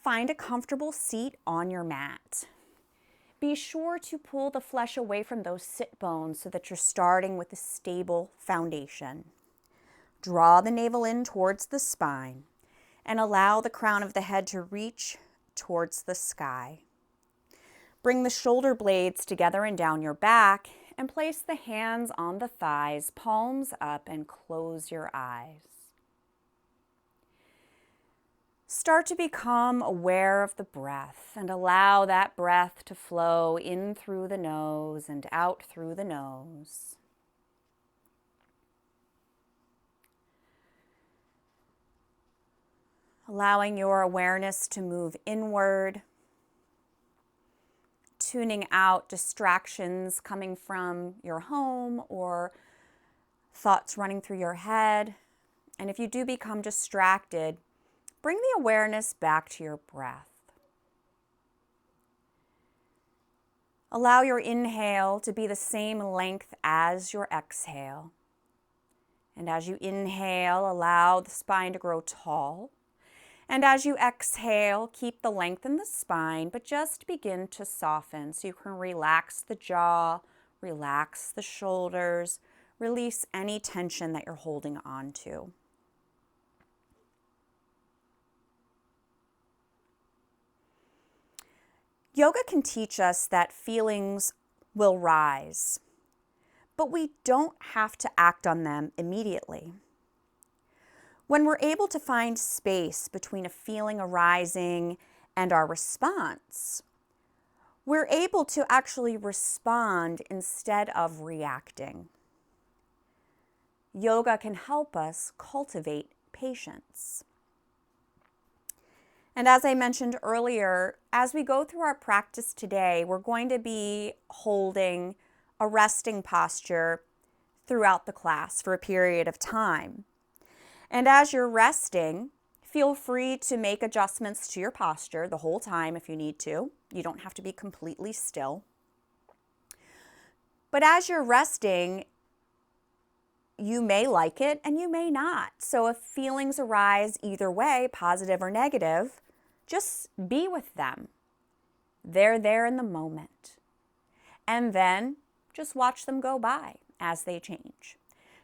find a comfortable seat on your mat. Be sure to pull the flesh away from those sit bones so that you're starting with a stable foundation. Draw the navel in towards the spine and allow the crown of the head to reach towards the sky. Bring the shoulder blades together and down your back and place the hands on the thighs, palms up, and close your eyes. Start to become aware of the breath and allow that breath to flow in through the nose and out through the nose. Allowing your awareness to move inward, tuning out distractions coming from your home or thoughts running through your head. And if you do become distracted, bring the awareness back to your breath. Allow your inhale to be the same length as your exhale. And as you inhale, allow the spine to grow tall. And as you exhale, keep the length in the spine, but just begin to soften so you can relax the jaw, relax the shoulders, release any tension that you're holding on to. Yoga can teach us that feelings will rise, but we don't have to act on them immediately. When we're able to find space between a feeling arising and our response, we're able to actually respond instead of reacting. Yoga can help us cultivate patience. And as I mentioned earlier, as we go through our practice today, we're going to be holding a resting posture throughout the class for a period of time. And as you're resting, feel free to make adjustments to your posture the whole time if you need to. You don't have to be completely still. But as you're resting, you may like it and you may not. So if feelings arise either way, positive or negative, just be with them. They're there in the moment. And then just watch them go by as they change.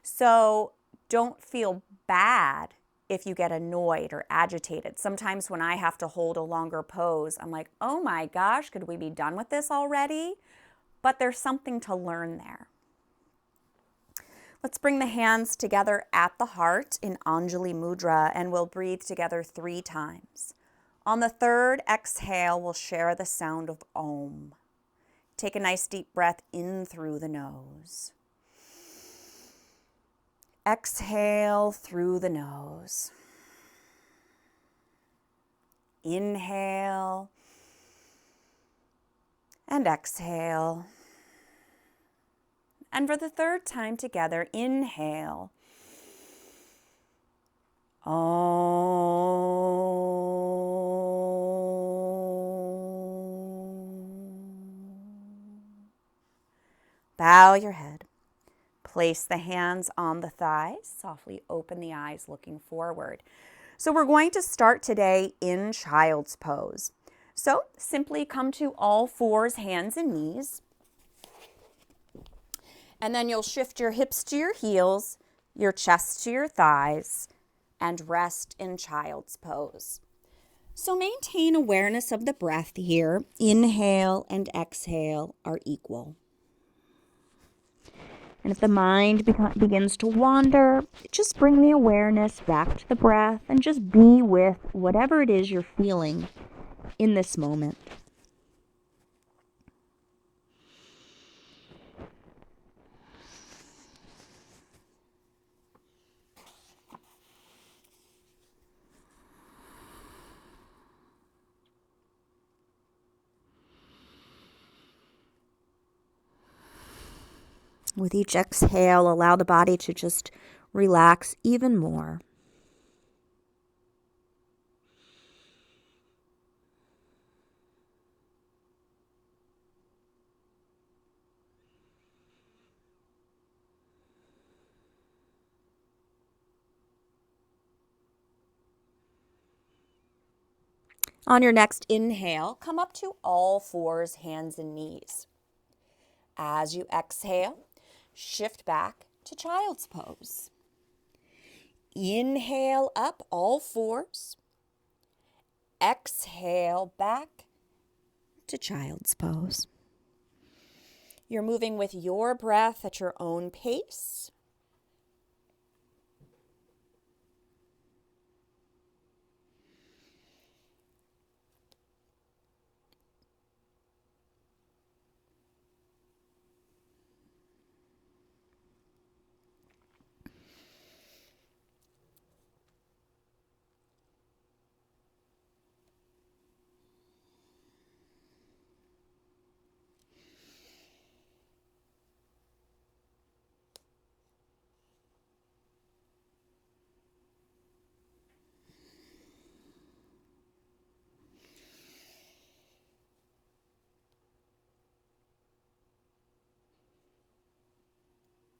So don't feel bad if you get annoyed or agitated. Sometimes when I have to hold a longer pose, I'm like, oh my gosh, could we be done with this already? But there's something to learn there. Let's bring the hands together at the heart in Anjali Mudra, and we'll breathe together 3 times. On the third exhale, we'll share the sound of Om. Take a nice deep breath in through the nose. Exhale through the nose. Inhale and exhale. And for the third time together, inhale. Bow your head. Place the hands on the thighs. Softly open the eyes, looking forward. So we're going to start today in child's pose. So simply come to all fours, hands and knees. And then you'll shift your hips to your heels, your chest to your thighs, and rest in child's pose. So maintain awareness of the breath here. Inhale and exhale are equal. And if the mind begins to wander, just bring the awareness back to the breath and just be with whatever it is you're feeling in this moment. With each exhale, allow the body to just relax even more. On your next inhale, come up to all fours, hands and knees. As you exhale, shift back to child's pose. Inhale up, all fours. Exhale back to child's pose. You're moving with your breath at your own pace.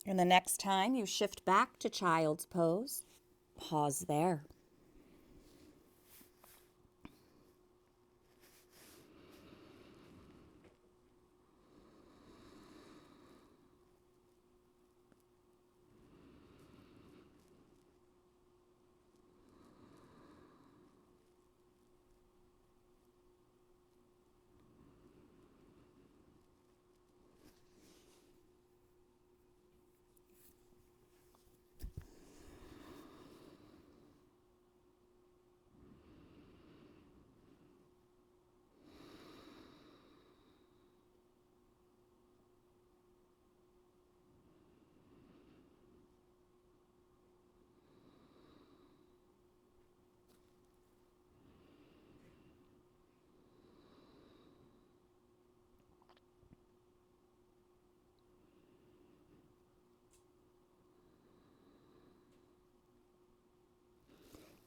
And the next time you shift back to child's pose, pause there.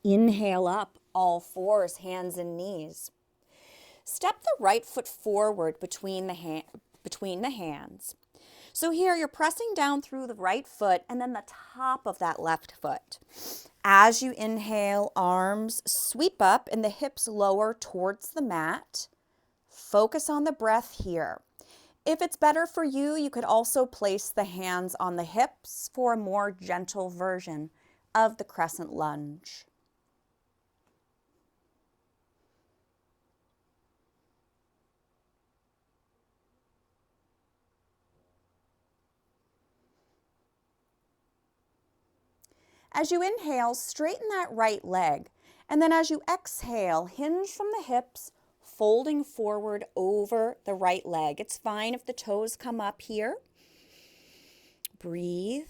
Inhale up, all fours, hands and knees. Step the right foot forward between the hands. So here you're pressing down through the right foot and then the top of that left foot. As you inhale, arms sweep up and the hips lower towards the mat. Focus on the breath here. If it's better for you, you could also place the hands on the hips for a more gentle version of the crescent lunge. As you inhale, straighten that right leg. And then as you exhale, hinge from the hips, folding forward over the right leg. It's fine if the toes come up here. Breathe.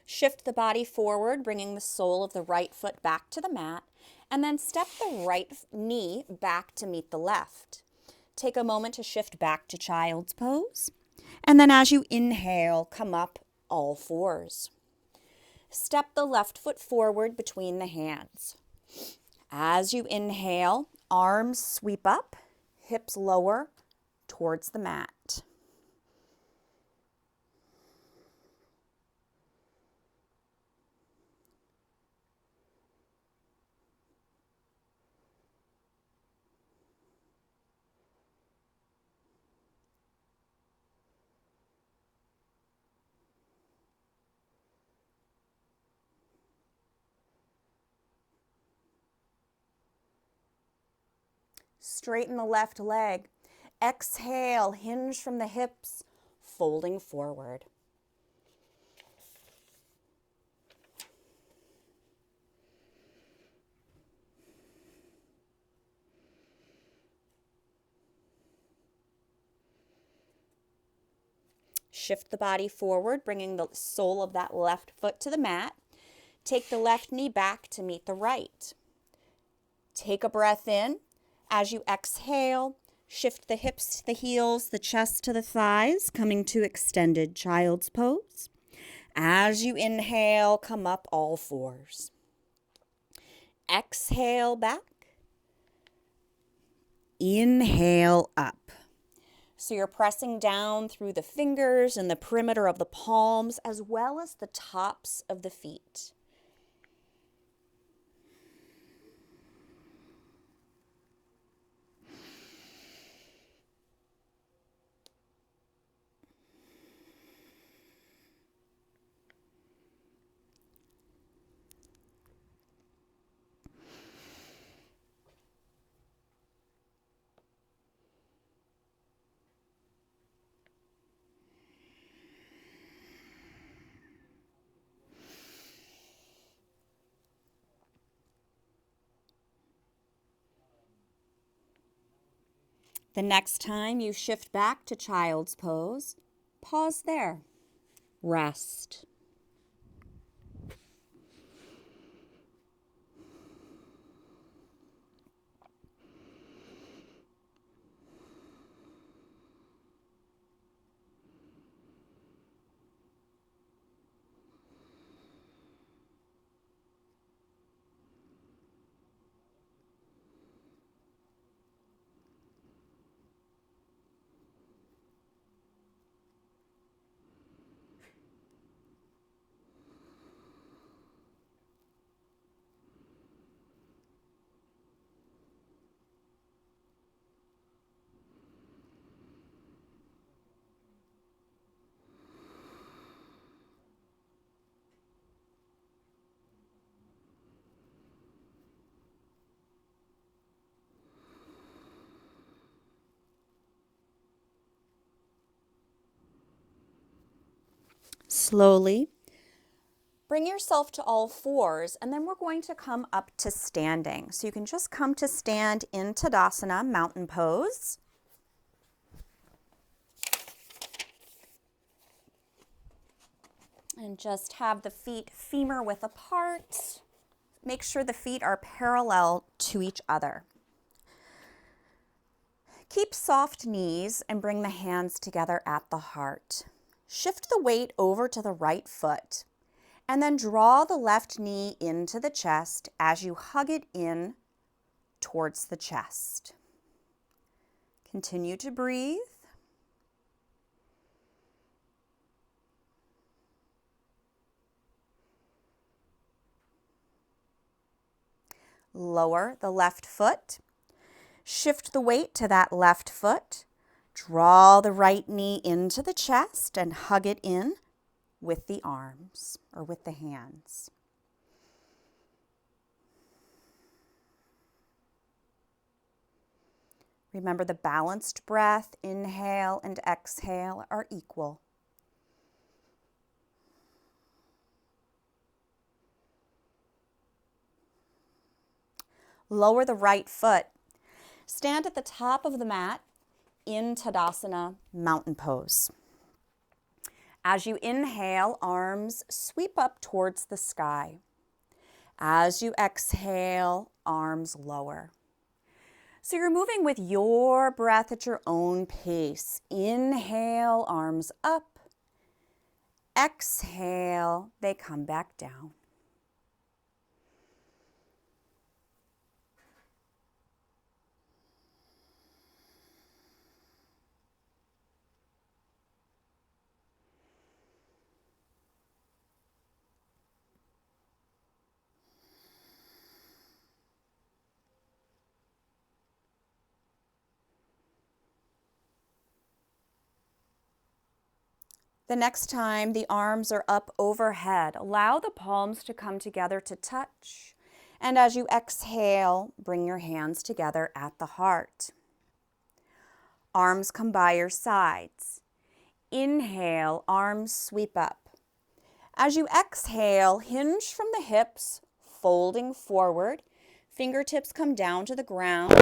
Shift the body forward, bringing the sole of the right foot back to the mat, and then step the right knee back to meet the left. Take a moment to shift back to child's pose, and then as you inhale, come up all fours. Step the left foot forward between the hands. As you inhale, arms sweep up, hips lower towards the mat. Straighten the left leg. Exhale, hinge from the hips, folding forward. Shift the body forward, bringing the sole of that left foot to the mat. Take the left knee back to meet the right. Take a breath in. As you exhale, shift the hips to the heels, the chest to the thighs, coming to extended child's pose. As you inhale, come up all fours. Exhale back. inhale up. So you're pressing down through the fingers and the perimeter of the palms as well as the tops of the feet. The next time you shift back to child's pose, pause there. Rest. Slowly bring yourself to all fours, and then we're going to come up to standing. So you can just come to stand in Tadasana, mountain pose. And just have the feet femur width apart. Make sure the feet are parallel to each other. Keep soft knees and bring the hands together at the heart. Shift the weight over to the right foot and then draw the left knee into the chest as you hug it in towards the chest. Continue to breathe. Lower the left foot. Shift the weight to that left foot. Draw the right knee into the chest and hug it in with the arms or with the hands. Remember, the balanced breath, inhale and exhale, are equal. Lower the right foot. Stand at the top of the mat in Tadasana, mountain pose. As you inhale, arms sweep up towards the sky. As you exhale, arms lower. So you're moving with your breath at your own pace. Inhale, arms up. Exhale, they come back down. The next time the arms are up overhead, allow the palms to come together to touch. And as you exhale, bring your hands together at the heart. Arms come by your sides. Inhale, arms sweep up. As you exhale, hinge from the hips, folding forward. Fingertips come down to the ground.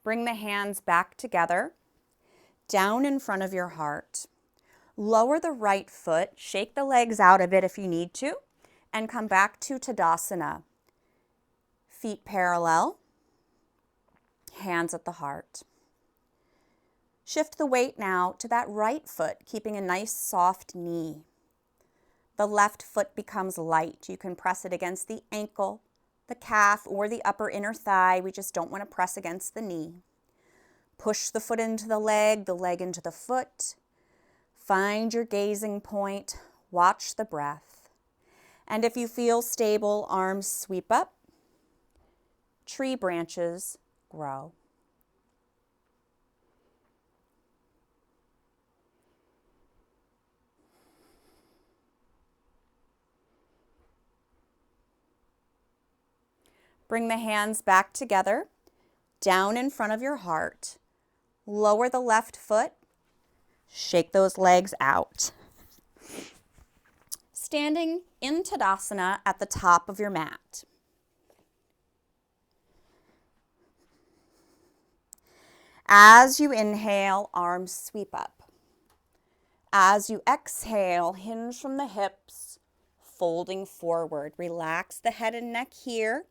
Bring the hands back together, down in front of your heart. Lower the right foot, shake the legs out a bit if you need to, and come back to Tadasana. Feet parallel, hands at the heart. Shift the weight now to that right foot, keeping a nice soft knee. The left foot becomes light. You can press it against the ankle, the calf, or the upper inner thigh. We just don't want to press against the knee. Push the foot into the leg into the foot. Find your gazing point. Watch the breath. And if you feel stable, arms sweep up. Tree branches grow. Bring the hands back together, down in front of your heart. Lower the left foot. Shake those legs out. Standing in Tadasana at the top of your mat. As you inhale, arms sweep up. As you exhale, hinge from the hips, folding forward. Relax the head and neck here.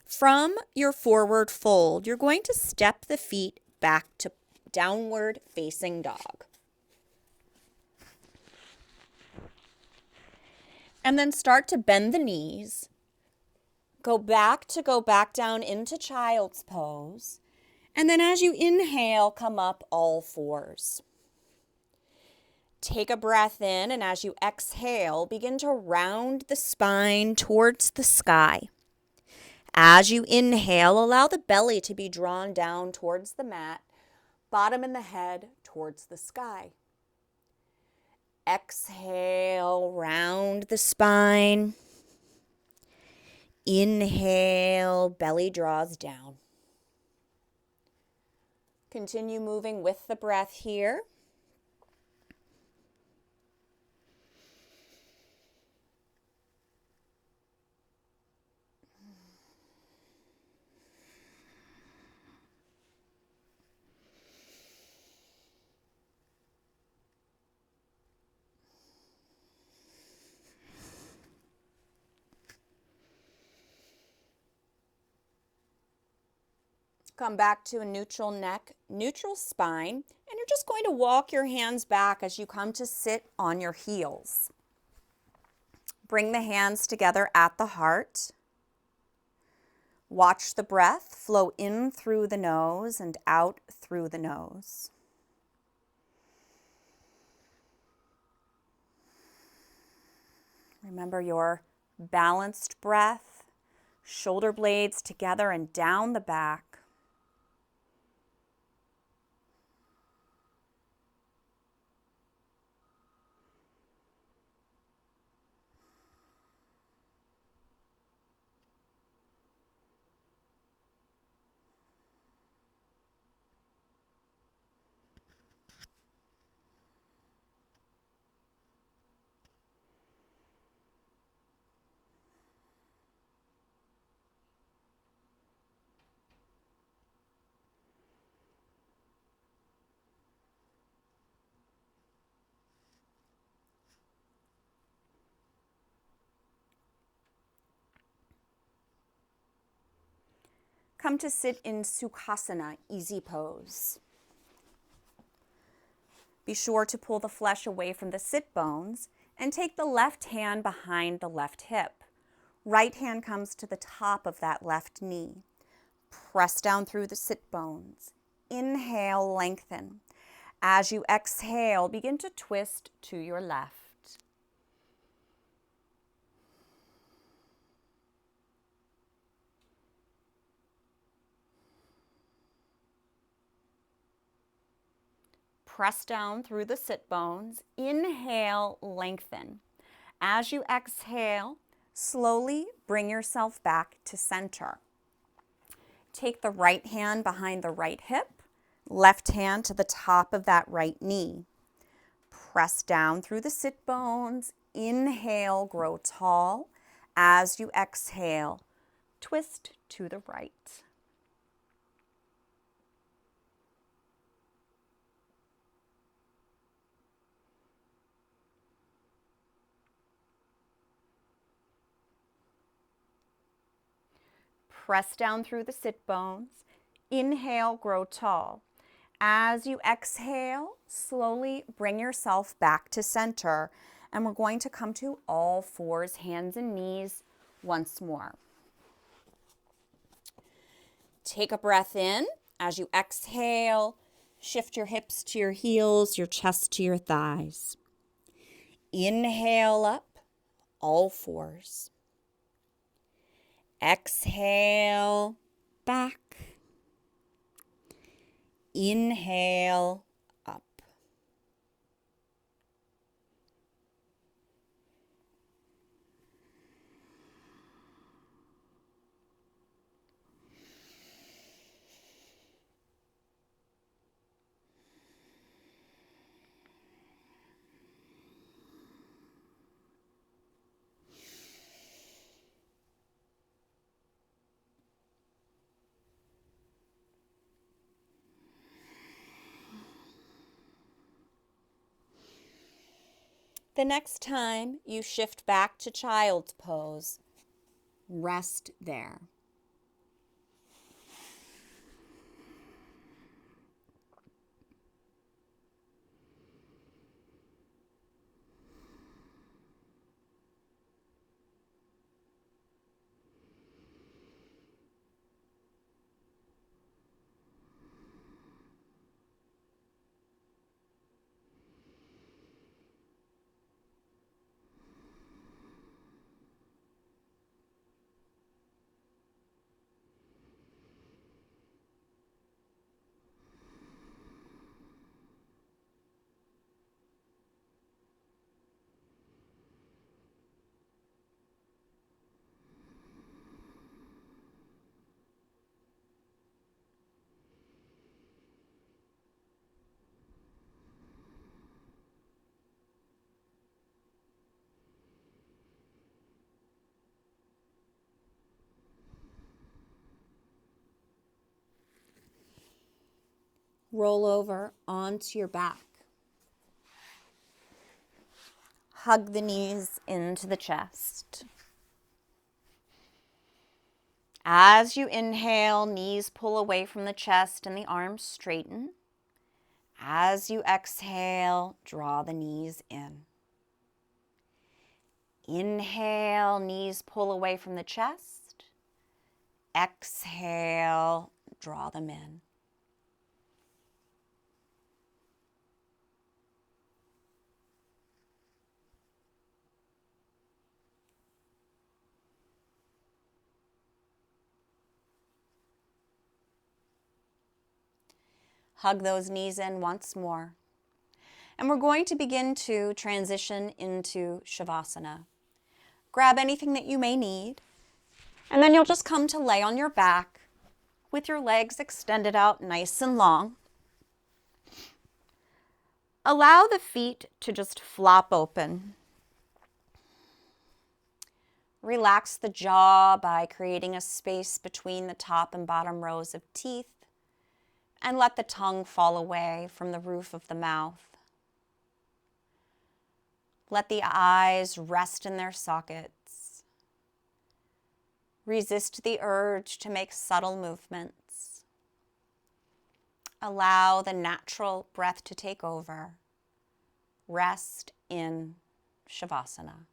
From your forward fold, you're going to step the feet back to downward facing dog. And then start to bend the knees. Go back down into child's pose. And then as you inhale, come up all fours. Take a breath in, and as you exhale, begin to round the spine towards the sky. As you inhale, allow the belly to be drawn down towards the mat, bottom and the head towards the sky. Exhale, round the spine. Inhale, belly draws down. Continue moving with the breath here. Come back to a neutral neck, neutral spine, and you're just going to walk your hands back as you come to sit on your heels. Bring the hands together at the heart. Watch the breath flow in through the nose and out through the nose. Remember your balanced breath, shoulder blades together and down the back. Come to sit in Sukhasana, easy pose. Be sure to pull the flesh away from the sit bones and take the left hand behind the left hip. Right hand comes to the top of that left knee. Press down through the sit bones. Inhale, lengthen. As you exhale, begin to twist to your left. Press down through the sit bones. Inhale, lengthen. As you exhale, slowly bring yourself back to center. Take the right hand behind the right hip, left hand to the top of that right knee. Press down through the sit bones. Inhale, grow tall. As you exhale, twist to the right. Press down through the sit bones. Inhale, grow tall. As you exhale, slowly bring yourself back to center. And we're going to come to all fours, hands and knees once more. Take a breath in. As you exhale, shift your hips to your heels, your chest to your thighs. Inhale up, all fours. Exhale, back. Inhale, up. The next time you shift back to child's pose, rest there. Roll over onto your back. Hug the knees into the chest. As you inhale, knees pull away from the chest and the arms straighten. As you exhale, draw the knees in. Inhale, knees pull away from the chest. Exhale, draw them in. Hug those knees in once more. And we're going to begin to transition into Shavasana. Grab anything that you may need, and then you'll just come to lay on your back with your legs extended out nice and long. Allow the feet to just flop open. Relax the jaw by creating a space between the top and bottom rows of teeth, and let the tongue fall away from the roof of the mouth. Let the eyes rest in their sockets. Resist the urge to make subtle movements. Allow the natural breath to take over. Rest in Shavasana.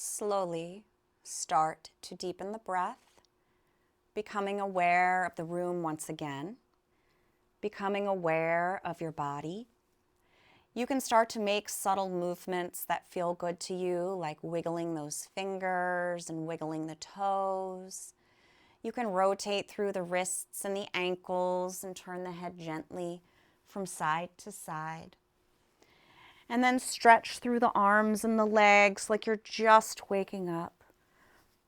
Slowly start to deepen the breath, becoming aware of the room once again, becoming aware of your body. You can start to make subtle movements that feel good to you, like wiggling those fingers and wiggling the toes. You can rotate through the wrists and the ankles and turn the head gently from side to side. And then stretch through the arms and the legs like you're just waking up.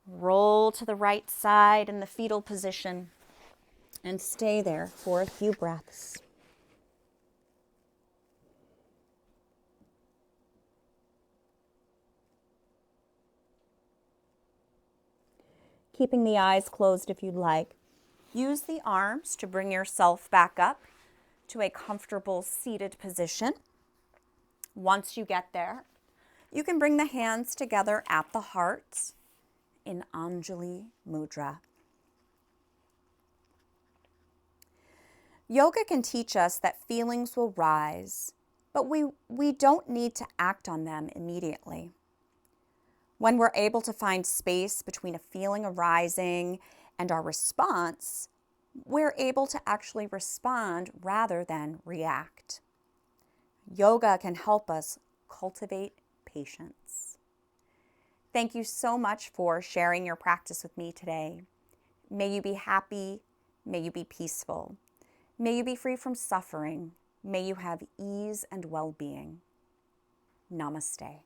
Roll to the right side in the fetal position and stay there for a few breaths. Keeping the eyes closed if you'd like. Use the arms to bring yourself back up to a comfortable seated position. Once you get there, you can bring the hands together at the heart in Anjali Mudra. Yoga can teach us that feelings will rise, but we don't need to act on them immediately. When we're able to find space between a feeling arising and our response, we're able to actually respond rather than react. Yoga can help us cultivate patience. Thank you so much for sharing your practice with me today. May you be happy. May you be peaceful. May you be free from suffering. May you have ease and well-being. Namaste.